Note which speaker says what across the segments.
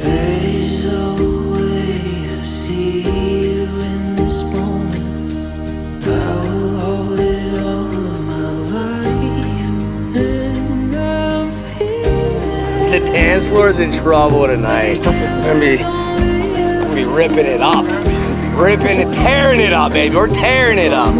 Speaker 1: There's a way I see you in this moment. I will hold it all of my life, and I'm feeling.
Speaker 2: The dance floor is in trouble tonight. We're gonna be ripping it up. Ripping and tearing it up, baby. We're tearing it up.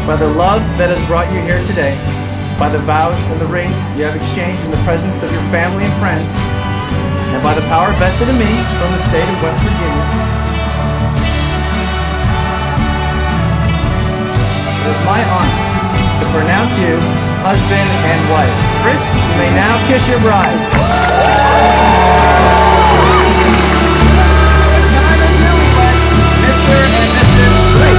Speaker 3: By the love that has brought you here today, by the vows and the rings you have exchanged in the presence of your family and friends, and by the power vested in me from the state of West Virginia, it is my honor to pronounce you husband and wife. Chris, you may now kiss your bride. Mr. and Mrs. Laick.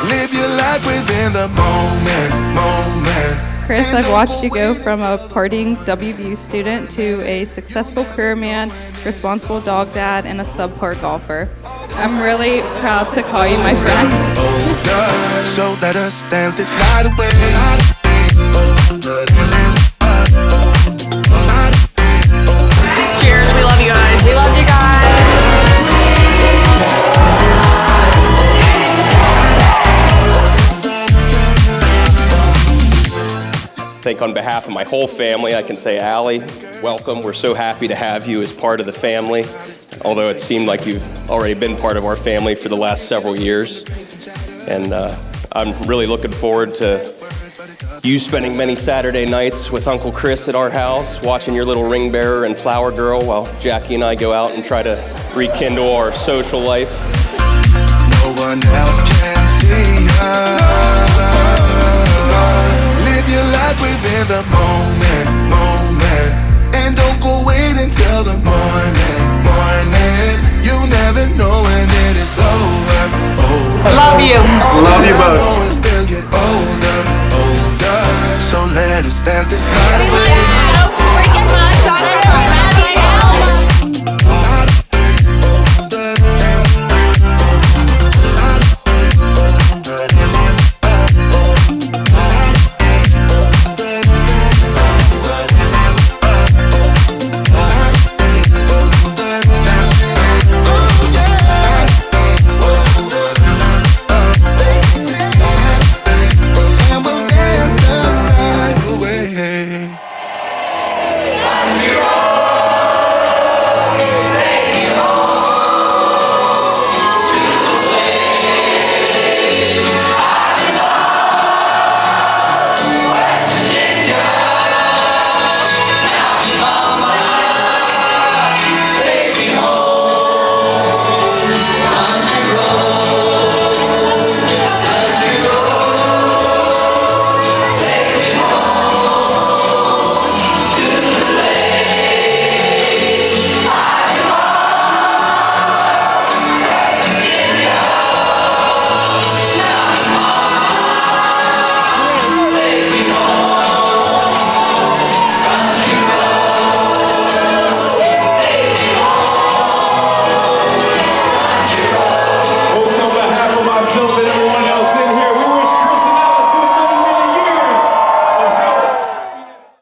Speaker 4: Live your life within the moment.
Speaker 5: Chris, I've watched you go from a partying WVU student to a successful career man, responsible dog dad, and a subpar golfer. I'm really proud to call you my friend.
Speaker 4: So let us dance this night away.
Speaker 2: Cheers, we love you guys. We love you guys. I think on behalf of my whole family, I can say, Ally, welcome. We're so happy to have you as part of the family, although it seemed like you've already been part of our family for the last several years. And I'm really looking forward to you spending many Saturday nights with Uncle Chris at our house, watching your little ring bearer and flower girl while Jackie and I go out and try to rekindle our social life.
Speaker 4: No one else can see us. Live your life within the moment. And don't go wait until the morning. You never know when it is over.
Speaker 2: I love you. Love you both.
Speaker 4: Always will get older. So let us dance this night away.